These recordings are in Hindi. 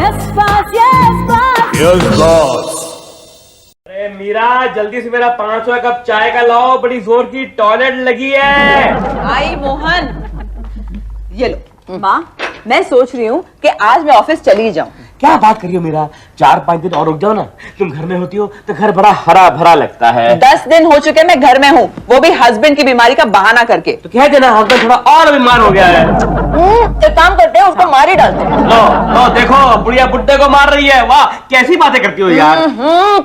Yes, boss. अरे मीरा जल्दी से मेरा 500 कप चाय का लाओ, बड़ी जोर की टॉयलेट लगी है। आई मोहन, ये लो। माँ, मैं सोच रही हूँ कि आज मैं ऑफिस चली जाऊँ। क्या बात करियो मीरा, 4-5 दिन और रुक जाओ ना। तुम घर में होती हो तो घर बड़ा हरा भरा लगता है। 10 दिन हो चुके मैं घर में हूँ, वो भी हस्बैंड की बीमारी का बहाना करके। तो कह देना हस्बैंड थोड़ा और बीमार हो गया है। एक काम करते हैं, उसको मार ही डालते हैं। लो देखो, बुढ़िया बुड्ढे को मार रही है। वाह, कैसी बातें करती हो यार।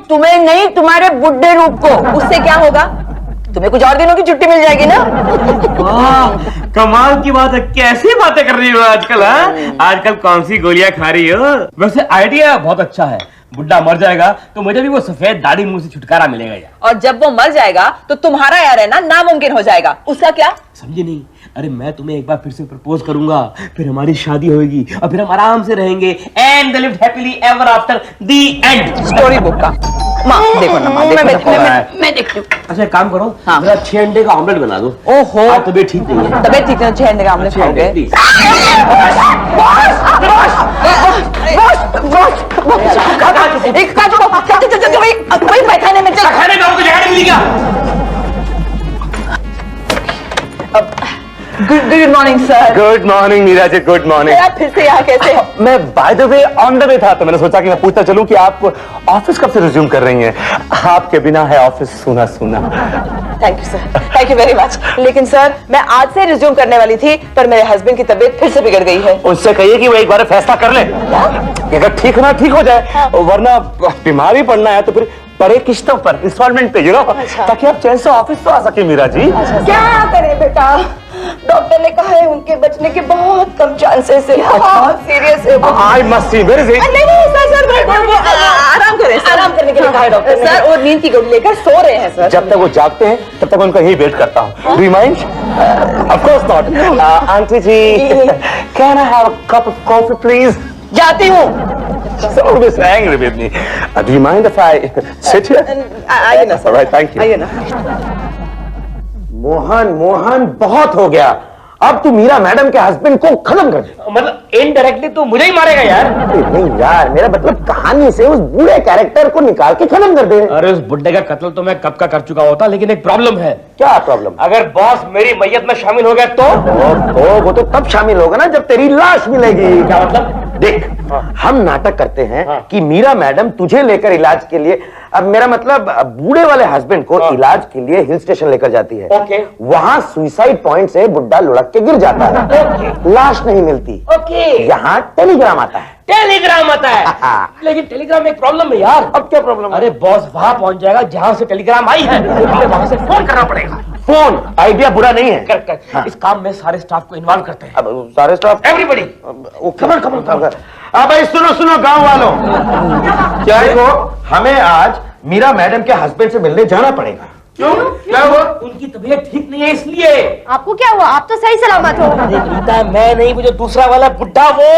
तुम्हें नहीं, तुम्हारे बुड्ढे रूप को। उससे क्या होगा? तुम्हें कुछ और दिनों की छुट्टी मिल जाएगी ना। वाह, कमाल की बात है। कैसी बातें कर रही हो आजकल? आजकल कौन सी गोलियां खा रही हो? वैसे आइडिया बहुत अच्छा है। बुड्ढा मर जाएगा तो मुझे भी वो सफेद दाढ़ी मुंह से छुटकारा मिलेगा यार। और जब वो मर जाएगा तो तुम्हारा यार रहना नामुमकिन हो जाएगा। उसका क्या? समझे नहीं? अरे मैं तुम्हें एक बार फिर से प्रपोज करूंगा, फिर हमारी शादी होगी और फिर हम आराम से रहेंगे। And they lived happily ever after the end. Story book का। माँ देखो ना, माँ देखो, मैं देखती हूँ। अच्छा एक काम करो, हाँ। मेरा 6 अंडे का ऑमलेट बना दो। ओहो, आज तबीयत ठीक नहीं है। तबीयत ठीक नहीं, 6 अंडे का ऑमलेट खाओगे? प्लीज। पैखाने में चल। खाने में आपको जगह नहीं मिलेगा। Good morning sir. Good morning Meera ji, good morning. आप फिर से यहाँ कैसे हो? मैं by the way on the way था, तो मैंने सोचा कि मैं पूछता चलूं कि आप ऑफिस कब से रिज्यूम कर रही हैं। आपके बिना है ऑफिस सूना सूना। Thank you sir, thank you very much. लेकिन सर, मैं आज से रिज्यूम करने वाली थी, पर मेरे हस्बैंड की तबीयत फिर से बिगड़ गई है। उससे कहिए कि वो एक बार फैसला कर ले। अगर ठीक होना ठीक हो जाए, वरना बीमारी पड़ना है तो फिर बड़े किस्तों पर इंस्टॉलमेंट पे ताकि आप चैन से ऑफिस तो आ सके मीरा जी। क्या करें बेटा, डॉक्टर ने कहा है उनके बचने के बहुत कम चांसेस है। बहुत सीरियस है वो। I must see where is it. नहीं सर, आराम करें, आराम करने के लिए कहा है डॉक्टर ने। सर, वो नींद की गोली लेकर सो रहे हैं सर। जब तक वो जागते हैं तब तक उनका यही वेट करता हूँ। Do you mind? Of course not. Aunty ji, can I have a cup of coffee please? जाती हूँ। So always angry with me. Do you mind if I sit here? आइए ना sir. All right, thank you. आइए ना। मोहन बहुत हो गया। अब तू मीरा मैडम के हस्बैंड को खत्म कर दे। मतलब इनडायरेक्टली तो मुझे ही मारेगा यार। नहीं यार, मेरा मतलब कहानी से उस बूढ़े कैरेक्टर को निकाल के खत्म कर दे। अरे उस बुड्ढे का कत्ल तो मैं कब का कर चुका होता, लेकिन एक प्रॉब्लम है। क्या प्रॉब्लम? अगर बॉस मेरी मैयत में शामिल हो गया तो वो तो तब शामिल होगा ना जब तेरी लाश मिलेगी। क्या मतलब? देख, हम नाटक करते हैं कि मीरा मैडम तुझे लेकर इलाज के लिए, अब मेरा मतलब बूढ़े वाले हस्बैंड को इलाज के लिए हिल स्टेशन लेकर जाती है। ओके। वहां सुसाइड पॉइंट से बुड्ढा लुढ़क के गिर जाता है। लाश नहीं मिलती। ओके। यहाँ टेलीग्राम आता है। टेलीग्राम आता है। लेकिन टेलीग्राम में एक प्रॉब्लम है यार। अब क्या प्रॉब्लम? अरे बॉस वहां पहुंच जाएगा जहां से टेलीग्राम आई है, हमें वहां से फोन करना पड़ेगा। फोन आइडिया बुरा नहीं है। कर। इस काम में सारे स्टाफ को इन्वॉल्व करते हैं। अब सारे स्टाफ, एवरीबॉडी। खबर। अब सुनो गांव वालों, क्या है वो, हमें आज मीरा मैडम के हस्बैंड से मिलने जाना पड़ेगा। क्यों? क्या हुआ? उनकी तबीयत ठीक नहीं है इसलिए। आपको क्या हुआ? आप तो सही सलामत हो। अरे गीता, मैं नहीं, वो जो दूसरा वाला बुड्ढा वो।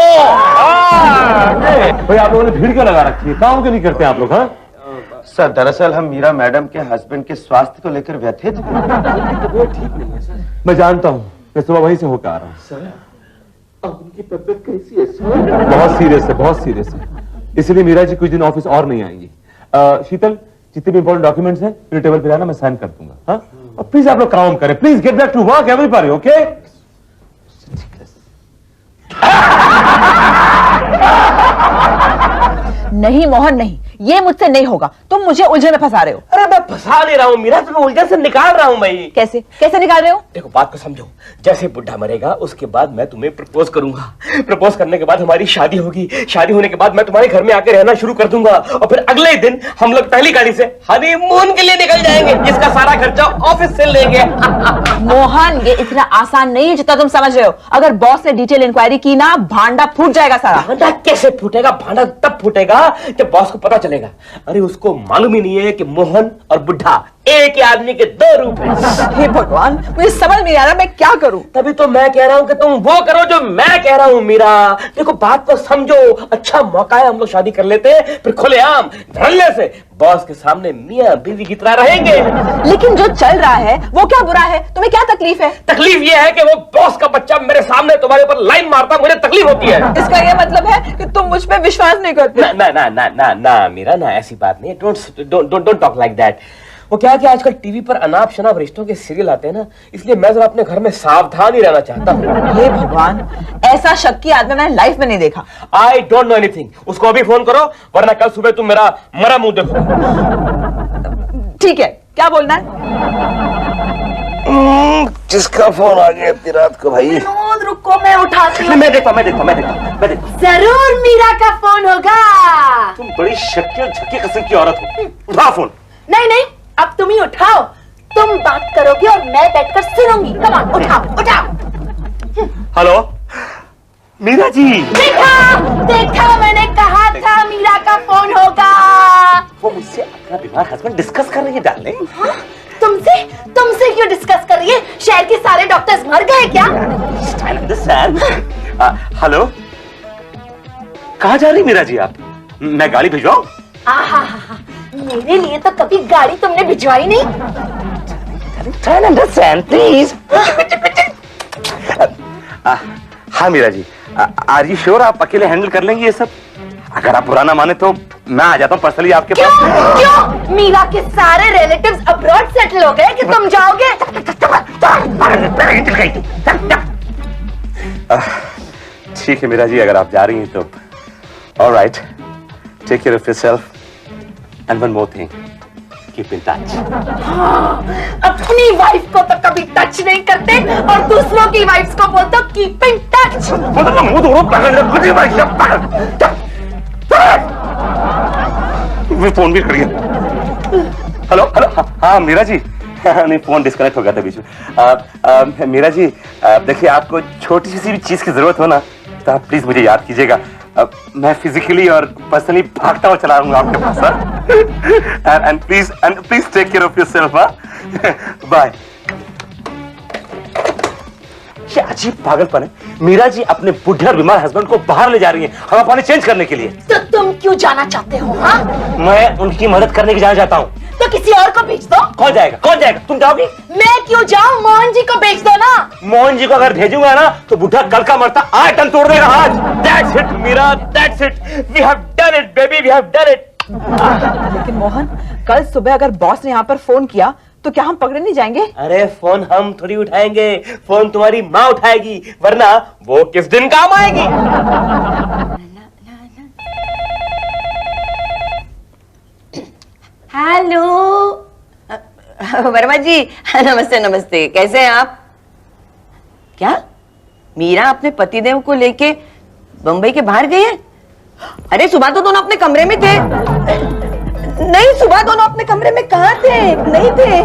भाई आप लोगों ने भीड़ क्यों लगा रखी है? काम क्यों नहीं करते आप लोग? हाँ सर, दरअसल हम मीरा मैडम के हस्बैंड के स्वास्थ्य को लेकर व्यथित हैं। तबीयत ठीक नहीं है सर। मैं जानता हूँ, मैं सुबह वहीं से होकर आ रहा हूँ। सर, अब उनकी तबीयत कैसी है सर? बहुत सीरियस है, बहुत सीरियस है। इसलिए मीरा जी कुछ दिन ऑफिस और नहीं आएंगी। शीतल, जितने भी इंपॉर्टेंट डॉक्यूमेंट्स हैं मेरे टेबल पे लाना, मैं साइन कर दूंगा। हाँ, और प्लीज आप लोग काम करें। Please get back to work everybody, okay? नहीं मोहन नहीं, ये मुझसे नहीं होगा। तुम मुझे उलझन में फंसा रहे हो। अरे मैं फंसा नहीं रहा हूँ मीरा, तुम्हें उलझन से निकाल रहा हूँ मैं। कैसे कैसे निकाल रहे हो? देखो बात को समझो। जैसे बुड्ढा मरेगा उसके बाद मैं तुम्हें प्रपोज करूंगा। प्रपोज करने के बाद हमारी शादी होगी। शादी होने के बाद मैं तुम्हारे घर में आकर रहना शुरू कर दूंगा और फिर अगले दिन हम लोग पहली गाड़ी से हनीमून के लिए निकल जाएंगे, जिसका सारा खर्चा ऑफिस से लेंगे। मोहन, ये इतना आसान नहीं है जितना तुम समझ रहे हो। अगर बॉस ने डिटेल इंक्वायरी की ना, भांडा फूट जाएगा सारा। भांडा कैसे फूटेगा? भांडा तब फूटेगा जब बॉस को पता चलेगा। अरे उसको मालूम ही नहीं है कि मोहन और बुड्ढा एक ही आदमी के दो रूप हैं। हे भगवान, मुझे समझ नहीं आ रहा मैं क्या करूं। तभी तो मैं कह रहा हूं कि तुम वो करो जो मैं कह रहा हूं मीरा। देखो बात को समझो, अच्छा मौका है, हम लोग शादी कर लेते हैं, फिर खुलेआम धड़ल्ले से बॉस के सामने मियां बीवी की तरह रहेंगे। लेकिन जो चल रहा है वो क्या बुरा है? तुम्हें क्या तकलीफ है? तकलीफ ये है कि वो बॉस का बच्चा मेरे सामने तुम्हारे ऊपर लाइन मारता, मुझे तकलीफ होती है। इसका ये मतलब है कि तुम मुझ पे विश्वास नहीं करते? ना ना ना ना ना मीरा, ना ऐसी बात नहीं। Don't talk like that. वो क्या है कि आजकल टीवी पर अनाप शनाप रिश्तों के सीरियल आते हैं ना, इसलिए मैं जरा अपने घर में सावधान ही रहना चाहता हूँ। हे भगवान, ऐसा शक्की आदमी मैंने लाइफ में नहीं देखा। I don't know anything. उसको अभी फोन करो, वरना कल सुबह तुम मेरा मरा मुंह देखोगे। ठीक है, क्या बोलना है? जिसका फोन आ गया इतनी रात को भाई? विनोद रुको, मैं उठाती हूँ। मैं देखता। जरूर मीरा का फोन होगा। तुम बड़ी शक्की और झक्की किस्म की औरत हो। उठा फोन। नहीं नहीं, अब तुम ही उठाओ। तुम बात करोगे और मैं बैठकर सुनूंगी। कम ऑन, उठाओ। हेलो मीरा जी। देखा मैंने कहा था मीरा का फोन होगा। वो मुझसे अपना बीमार हस्बैंड डिस्कस कर रही है डार्लिंग। तुमसे क्यों डिस्कस कर रही है? शहर के सारे डॉक्टर्स मर गए क्या? हेलो, कहाँ जा रही मीरा जी आप? मैं गाड़ी भिजवाऊं? आहा, मेरे लिए तो कभी गाड़ी तुमने भिजवाई नहीं। Try and understand, please. हाँ Meera ji, are you sure आप अकेले हैंडल कर लेंगे ये सब? अगर आप बुरा ना माने तो मैं आ जाता हूँ पर्सनली आपके पास। क्यों? मीरा के सारे रिलेटिव्स अब्रॉड सेटल हो गए कि तुम जाओगे? ठीक है मीरा जी, अगर आप जा रही हैं तो alright, take care of yourself and one more thing, keep in touch. अपनी वाइफ को तो कभी टच नहीं करते और दूसरों की वाइफ्स को बोलते हो कीप इन टच। फोन भी खड़ी है। हेलो हेलो, हाँ मीरा जी। नहीं, फोन डिस्कनेक्ट हो गया था बीच में। मीरा जी, देखिए आपको छोटी सी भी चीज की जरूरत हो ना तो आप प्लीज मुझे याद कीजिएगा। मैं फिजिकली और पर्सनली भागता हुआ चला रहूंगा आपके पास। And please take care of yourself. Bye. क्या अजीब पागलपन है। मीरा जी अपने बुढ़े और बीमार हस्बैंड को बाहर ले जा रही हैं हवा पानी चेंज करने के लिए। तो तुम क्यों जाना चाहते हो? हाँ, मैं उनकी मदद करने के जाना चाहता हूँ। तो किसी और को भेज दो। कौन जाएगा? तुम जाओगी? मैं क्यों जाऊं? मोहन जी को भेज दो ना। मोहन जी को अगर भेजूंगा ना तो बुढ़ा कल का मरता आज टन तोड़ देगा आज। That's it Meera, that's it. We have done it baby, we have done it. लेकिन मोहन, कल सुबह अगर बॉस ने यहाँ पर फोन किया तो क्या हम पकड़े नहीं जाएंगे? अरे फोन हम थोड़ी उठाएंगे, फोन तुम्हारी माँ उठाएगी, वरना वो किस दिन काम आएगी। हेलो वर्मा जी, नमस्ते नमस्ते, कैसे हैं आप? क्या मीरा अपने पतिदेव को लेके बंबई के बाहर गई है? अरे सुबह तो दोनों अपने कमरे में थे। नहीं, सुबह दोनों अपने कमरे में कहाँ थे? नहीं थे।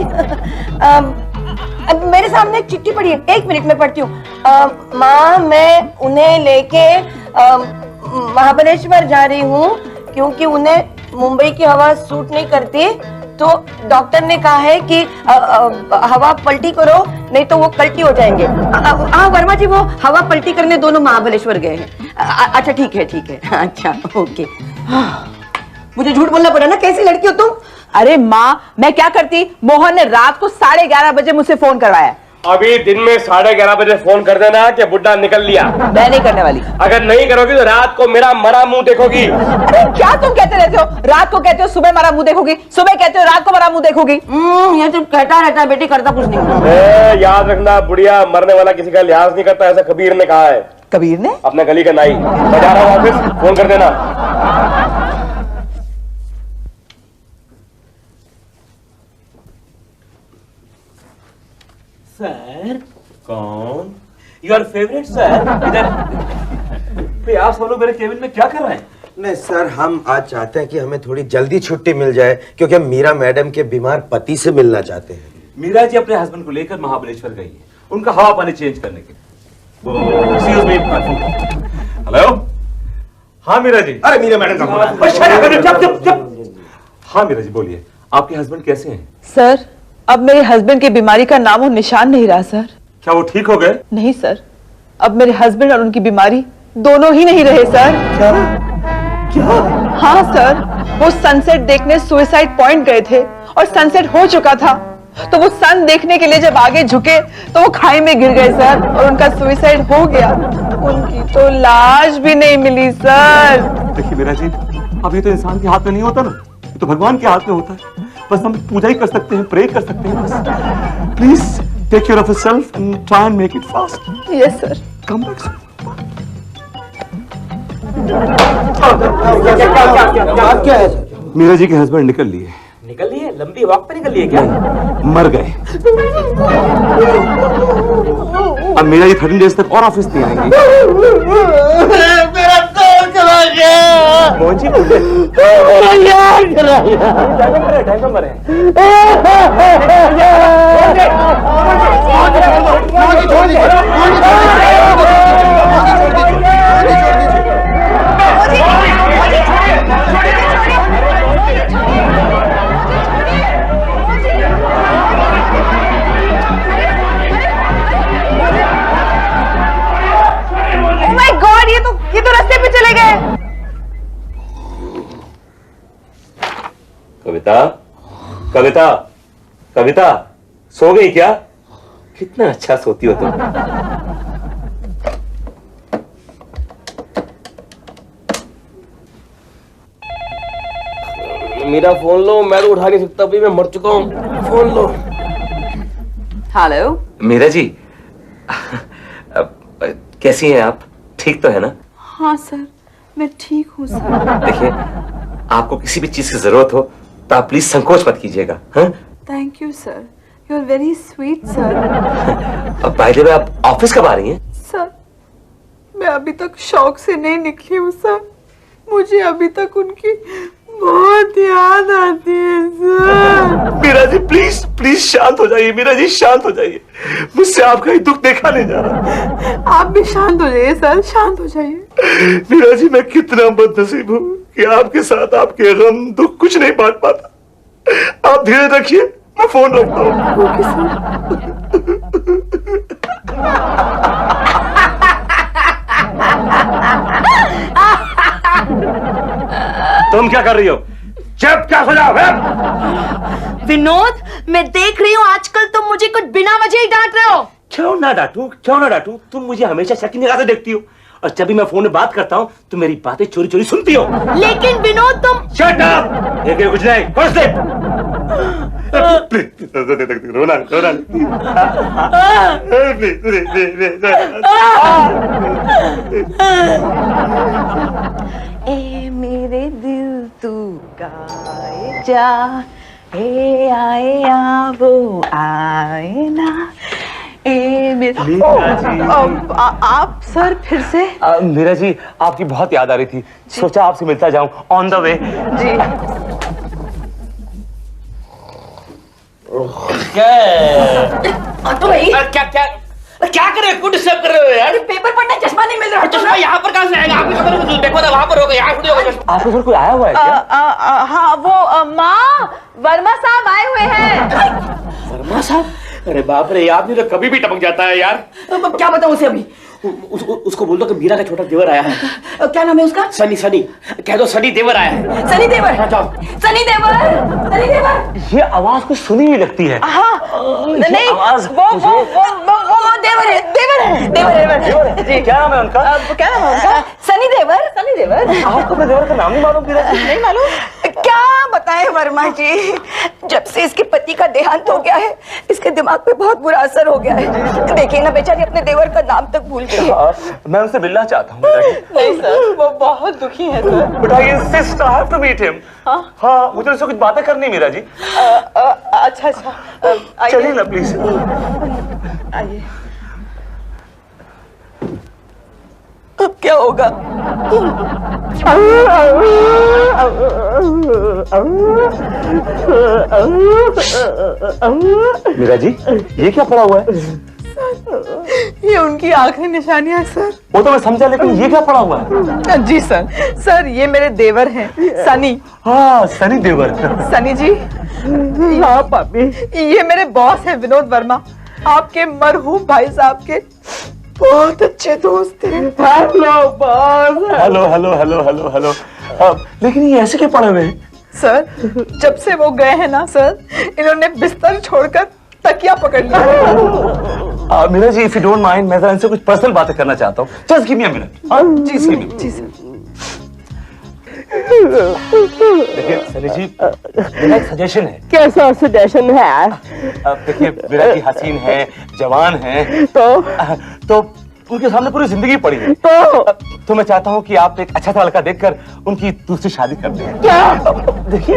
अब मेरे सामने एक चिट्ठी पड़ी है, एक मिनट में पढ़ती हूँ। माँ, मैं उन्हें लेके महाबलेश्वर जा रही हूँ क्योंकि उन्हें मुंबई की हवा सूट नहीं करती, तो डॉक्टर ने कहा है कि हवा पलटी करो नहीं तो वो कल्टी हो जाएंगे। हाँ वर्मा जी, वो हवा पलटी करने दोनों महाबलेश्वर गए हैं। अच्छा ठीक है अच्छा ओके। मुझे झूठ बोलना पड़ा ना, कैसी लड़की हो तुम? अरे माँ, मैं क्या करती? मोहन ने रात को 11:30 बजे मुझसे फोन करवाया। अभी दिन में 11:30 बजे फोन कर देना कि बुड्ढा निकल लिया। मैं नहीं करने वाली। अगर नहीं करोगी तो रात को मेरा मरा मुंह देखोगी। अरे क्या तुम कहते रहते हो? रात को कहते हो सुबह मरा मुंह देखोगी, सुबह कहते हो रात को मरा मुंह देखोगी। ये तो कहता रहता है बेटी, करता कुछ नहीं। याद रखना, बुढ़िया मरने वाला किसी का लिहाज नहीं करता, ऐसा कबीर ने कहा है। कबीर ने? अपने गली का नाई। मैं जा रहा हूँ ऑफिस, फोन कर देना। सर कौन? Your favourite sir. इधर आप सब लोग मेरे केबिन में क्या कर रहे हैं? नहीं सर, हम आज चाहते हैं कि हमें थोड़ी जल्दी छुट्टी मिल जाए क्योंकि हम मीरा मैडम के बीमार पति से मिलना चाहते हैं। मीरा जी अपने हस्बैंड को लेकर महाबलेश्वर गई है उनका हवा पानी चेंज करने के लिए। हेलो, हाँ मीरा जी। अरे मीरा मैडम का हाँ मीरा जी बोलिए, आपके हस्बैंड कैसे हैं? सर, अब मेरे हस्बैंड की बीमारी का नामो निशान नहीं रहा सर। क्या वो ठीक हो गए? नहीं सर, अब मेरे हस्बैंड और उनकी बीमारी दोनों ही नहीं रहे सर। क्या? हाँ सर, वो सनसेट देखने सुसाइड पॉइंट गए थे और सनसेट हो चुका था, तो वो सन देखने के लिए जब आगे झुके तो वो खाई में गिर गए सर और उनका सुसाइड हो गया। उनकी तो लाश भी नहीं मिली सर। देखिए मीरा जी, अब ये तो इंसान के हाथ में नहीं होता ना, ये तो भगवान के हाथ में होता है। बस हम पूजा ही कर सकते हैं, प्रे कर सकते हैं बस। Please take care of yourself and try and make it fast. Yes sir. Come back. बात क्या है? मीरा जी के हस्बैंड निकल लिए। निकल लिए? लंबी वॉक पे निकल लिए क्या? मर गए। अब मीरा जी 13 डेज तक और ऑफिस नहीं आएंगी। मेरा पैर चला गया। मोहन जी बोले यार चला गया। ढाई नंबर है। ये तो रास्ते पे चले गए। कविता, कविता, कविता, सो गई क्या? कितना अच्छा सोती हो तुम। मेरा फोन लो, मैं तो उठा नहीं सकता, अभी मैं मर चुका हूँ। फोन लो। हेलो मीरा जी, कैसी हैं आप? ठीक तो है ना? हाँ सर, मैं ठीक हूँ सर। देखिए, आपको किसी भी चीज की जरूरत हो तो आप प्लीज संकोच मत कीजिएगा। हाँ? Thank you sir, you are very sweet sir. अब बाय द वे, आप ऑफिस कब आ रही हैं? सर, मैं अभी तक शौक से नहीं निकली हूँ सर। मुझे अभी तक उनकी बहुत याद आती है sir. Meera ji please please शांत हो जाइए। मीरा जी शांत हो जाइए, मुझसे आपका ही दुख देखा नहीं जा रहा। आप भी शांत हो जाइए सर, शांत हो जाइए। मीरा जी, मैं कितना बदनसीब हूँ कि आपके साथ आपके गम दुख कुछ नहीं बांट पाता। आप धीरे रखिए, मैं फोन रखता हूँ। Okay sir. तुम क्या कर रही हो? चुप क्या सजा है? विनोद, मैं देख रही हूँ आजकल तुम मुझे कुछ बिना वजह ही डांट रहे हो। क्यों ना डांटू, क्यों ना डांटू? तुम मुझे हमेशा शक की निगाह से देखती हो और जब भी मैं फोन में बात करता हूँ तो मेरी बातें चोरी चोरी सुनती हो। लेकिन विनोद तुम शट अप! ये कुछ नहीं, कुछ नहीं। रोना रोना। ए मेरे दिल तू गाए जा, ए आए या वो आए ना। ए मेरा आप सर फिर से? मीरा जी, आपकी बहुत याद आ रही थी, सोचा आपसे मिलता जाऊं ऑन द वे। जी। तो भाई क्या क्या क्या कर रहे हो? क्यों डिस्टर्ब कर रहे हो यार? पेपर पढ़ना, चश्मा नहीं मिल रहा। चश्मा यहाँ पर कहाँ से आएगा? आपकी कमरे में देखो ना, वहाँ पर होगा, यहाँ थोड़ी होगा चश्मा। आपके घर कोई आया हुआ है क्या? हाँ वो माँ, वर्मा साहब आए हुए हैं। वर्मा साहब? अरे बाप रे, आदमी तो कभी भी टपक जाता है यार। क्या बताऊँ उसे अभी? उसको बोल दो कि मीरा का छोटा देवर आया है। क्या नाम है उसका? सनी, सनी कह दो, सनी देवर आया है। सनी देवर। सनी देवर, सनी देवर। ये आवाज कुछ सुनी हुई लगती है। हाँ नहीं, आवाज वो देवर है, देवर है, देवर जी। क्या नाम है उनका? क्या नाम है उनका? सनी देवर, सनी देवर। आपको अपने देवर का नाम नहीं मालूम? नहीं मालूम? क्या बताएं वर्मा जी, जब से इसके पति का देहांत हो गया है, इसके दिमाग पे बहुत बुरा असर हो गया है। देखिए ना, बेचारी अपने देवर का नाम तक भूल गई है। मैं उनसे मिलना चाहता हूँ। नहीं सर, वो बहुत दुखी है sir. But I insist, I have to meet him. हाँ, मुझे उससे कुछ बातें करनी है मीरा जी। अच्छा चलिए ना प्लीज। आइए। अब क्या होगा? मीरा जी, ये क्या पड़ा हुआ है? ये ये उनकी आखिरी निशानियां हैं सर। वो तो मैं समझा, लेकिन ये क्या पड़ा हुआ है? जी सर। सर ये मेरे देवर हैं, सनी। हाँ, सनी देवर। सनी जी। हाँ पापी। ये मेरे बॉस हैं विनोद वर्मा, आपके मरहूम भाई साहब के बहुत अच्छे दोस्त थे। Hello boss. Hello hello hello hello hello. लेकिन ये ऐसे क्यों पड़े हुए हैं? सर जब से वो गए हैं ना सर, इन्होंने बिस्तर छोड़कर तकिया पकड़ लिया। Meera ji, if you don't mind, मैं इनसे कुछ पर्सनल बातें करना चाहता हूँ। Just give me a minute. जी सर। जी सर। देखिए सनी जी, मेरा एक सजेशन है। कैसा सजेशन है? देखिए, मेरा जी हसीन है, जवान है, तो उनके सामने पूरी जिंदगी पड़ी है। तो मैं चाहता हूँ कि आप एक अच्छा सा लड़का देखकर उनकी दूसरी शादी कर दें। क्या? देखिए,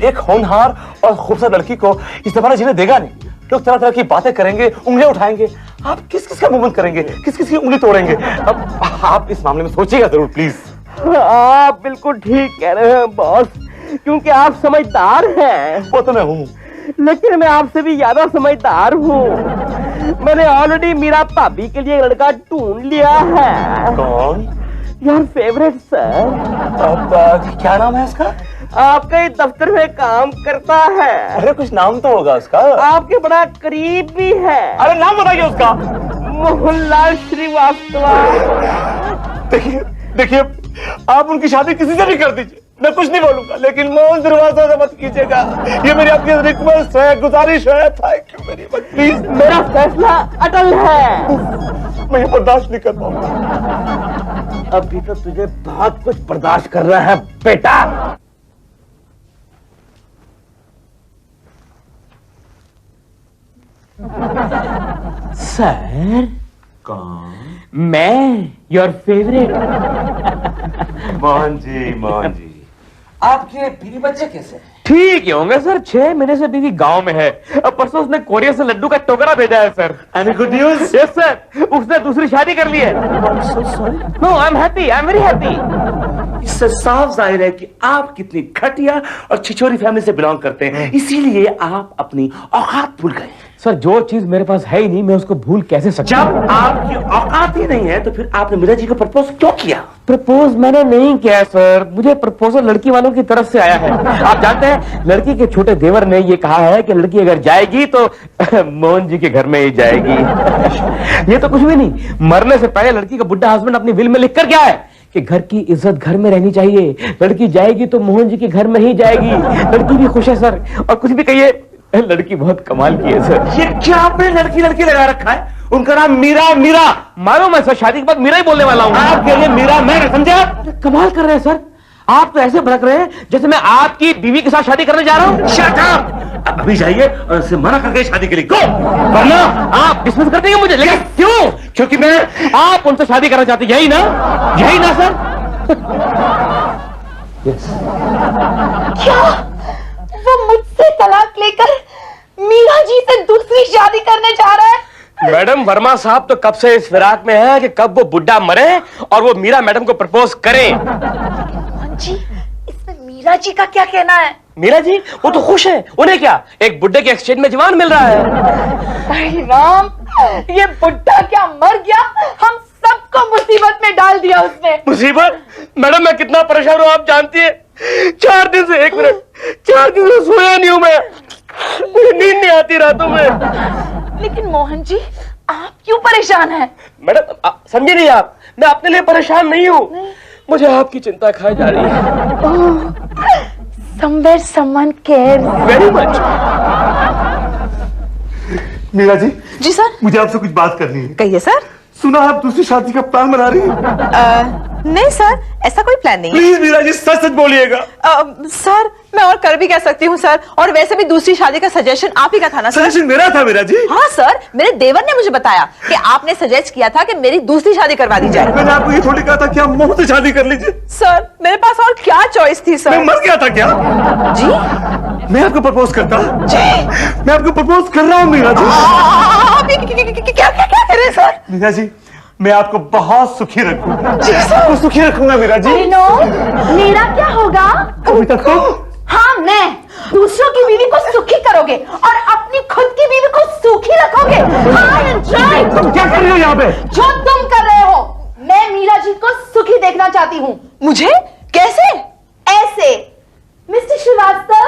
एक होनहार और खूबसूरत लड़की को इस दफा जीने देगा नहीं। लोग तरह तरह की बातें करेंगे, उंगलियां उठाएंगे। आप किस किस का मूवमेंट करेंगे, किस किस की उंगली तोड़ेंगे? अब आप इस मामले में सोचिएगा जरूर, प्लीज। आप बिल्कुल ठीक कह रहे हैं बॉस, क्योंकि आप समझदार हैं। वो तो मैं हूँ, लेकिन मैं आपसे भी ज्यादा समझदार हूँ। मैंने ऑलरेडी मीरा भाभी के लिए लड़का ढूंढ लिया है। कौन? Your favourite sir. अब क्या नाम है उसका? आपके ही दफ्तर में काम करता है। अरे कुछ नाम तो होगा उसका। आपके बड़ा करीब भी है। अरे नाम बताइए उसका। मोहनलाल श्रीवास्तव। देखिए देखिए, आप उनकी शादी किसी से भी कर दीजिए, मैं कुछ नहीं बोलूंगा, लेकिन मोहन श्रीवास्तव से मत कीजिएगा। ये मेरी आपकी रिक्वेस्ट है, गुजारिश है। Thank you very much, please. मेरा फैसला अटल है। मैं ये बर्दाश्त नहीं कर पाऊंगा। अभी तो तुझे बहुत कुछ बर्दाश्त करना है बेटा। सर। कौन? मैं योर फेवरेट। मोहन जी, मोहन जी, आपके बीवी बच्चे कैसे हैं? ठीक ही होंगे सर, 6 महीने से बीवी गांव में है। अब परसों उसने कोरिया से लड्डू का टोकरा भेजा है sir. Any good news? Yes sir, उसने दूसरी शादी कर ली है। No, I am happy, I am very happy. इससे साफ जाहिर है कि आप कितनी घटिया और छिछोरी फैमिली से बिलोंग करते हैं, इसीलिए आप अपनी औकात भूल गए। सर जो चीज मेरे पास है ही नहीं, मैं उसको भूल कैसे सकता हूं? जब आपकी औकात ही नहीं है तो फिर आपने मीरा जी को प्रपोज क्यों किया? प्रपोज मैंने नहीं किया सर, मुझे प्रपोजल लड़की वालों की तरफ से आया है। आप जानते हैं, लड़की के छोटे देवर ने ये कहा है कि लड़की अगर जाएगी तो मोहन जी के घर में ही जाएगी। ये तो कुछ भी नहीं, मरने से पहले लड़की का बुढ़ा हस्बैंड अपनी विल में लिख कर क्या है कि घर की इज्जत घर में रहनी चाहिए। लड़की जाएगी तो मोहन जी के घर में ही जाएगी। लड़की भी खुश है सर, और कुछ भी कहिए, लड़की बहुत कमाल की है सर। ये क्या आपने लड़की लड़की लगा रखा है? उनका नाम मीरा। मीरा मालूम मैं सर, शादी के बाद मीरा ही बोलने वाला हूँ। आपके लिए मीरा मैं, समझे? कमाल कर रहे हैं सर, आप तो ऐसे भड़क रहे हैं जैसे मैं आपकी बीवी के साथ शादी करने जा रहा हूँ। Shut up! अभी जाइए और उसे मना करके शादी के लिए गो, वरना आप डिसमिस कर देंगे मुझे। लेकिन क्यों? क्योंकि मैं आप उनसे शादी करना चाहते, यही ना? यही ना सर? क्या वो मुझसे तलाक लेकर मीरा जी से दूसरी शादी करने जा रहा है? मैडम वर्मा साहब तो कब से इस फिराक में है कि कब वो बुड्ढा मरे और वो मीरा मैडम को प्रपोज करें। मोहन जी, इसमें मीरा जी का क्या कहना है? मीरा जी वो तो खुश है, उन्हें क्या, एक बुड्ढे के एक्सचेंज में जवान मिल रहा है। अरे राम, ये बुड्ढा क्या मर गया? हम सबको मुसीबत में डाल दिया उसने। मुसीबत? मैडम मैं कितना परेशान हूँ आप जानती है। 4 दिन से, 1 मिनट, 4 दिन से सोया नहीं हूं मैं, मुझे नींद नहीं आती रातों में। लेकिन मोहन जी, आप क्यों परेशान हैं? मैडम समझे नहीं आप, मैं अपने लिए परेशान नहीं हूँ, मुझे आपकी चिंता खाई जा रही है। Somewhere someone cares. Very much. Meera ji, जी सर। मुझे आपसे कुछ बात करनी है। कहिए सर। सुना आप दूसरी शादी का प्लान बना रही हैं? नहीं सर, ऐसा कोई प्लान नहीं है। प्लीज मीरा जी, सच सच बोलिएगा। सर मैं और कर भी कह सकती हूँ सर, और वैसे भी दूसरी शादी का सजेशन आप ही का था ना सर? सजेशन मेरा था मीरा जी। हाँ सर, मेरे देवर ने मुझे बताया कि आपने सजेस्ट किया था कि मेरी दूसरी शादी करवा दी जाए। मैंने आपको ये थोड़ी कहा था कि आप मोह से शादी कर लीजिए। सर मेरे पास और क्या चॉइस थी मैं सर? मर गया था क्या? जी मैं आपको प्रपोज करता। जी मैं आपको प्रपोज कर रहा हूँ मीरा जी। आप क्या क्या क्या कर रहे हैं सर? मीरा जी, मैं आपको बहुत सुखी रखूंगा। जी सर। आपको सुखी रखूंगा मीरा जी। मीरा क्या होगा? अभी तक तो हाँ मैं, दूसरों की बीवी को सुखी करोगे और अपनी खुद की बीवी को सूखी रखोगे। तुम क्या कर रही हो यहाँ पे? जो तुम कर रहे हो, मैं मीरा जी को सुखी देखना चाहती हूँ। मुझे कैसे? ऐसे, मिस्टर श्रीवास्तव,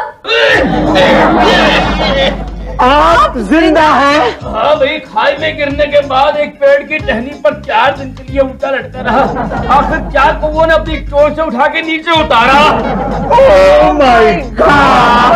आप जिंदा हैं? हाँ भाई, खाई में गिरने के बाद एक पेड़ की टहनी पर 4 दिन के लिए उल्टा लटका रहा। आखिर 4 कौवों ने अपनी चोट से उठा के नीचे उतारा। Oh my God!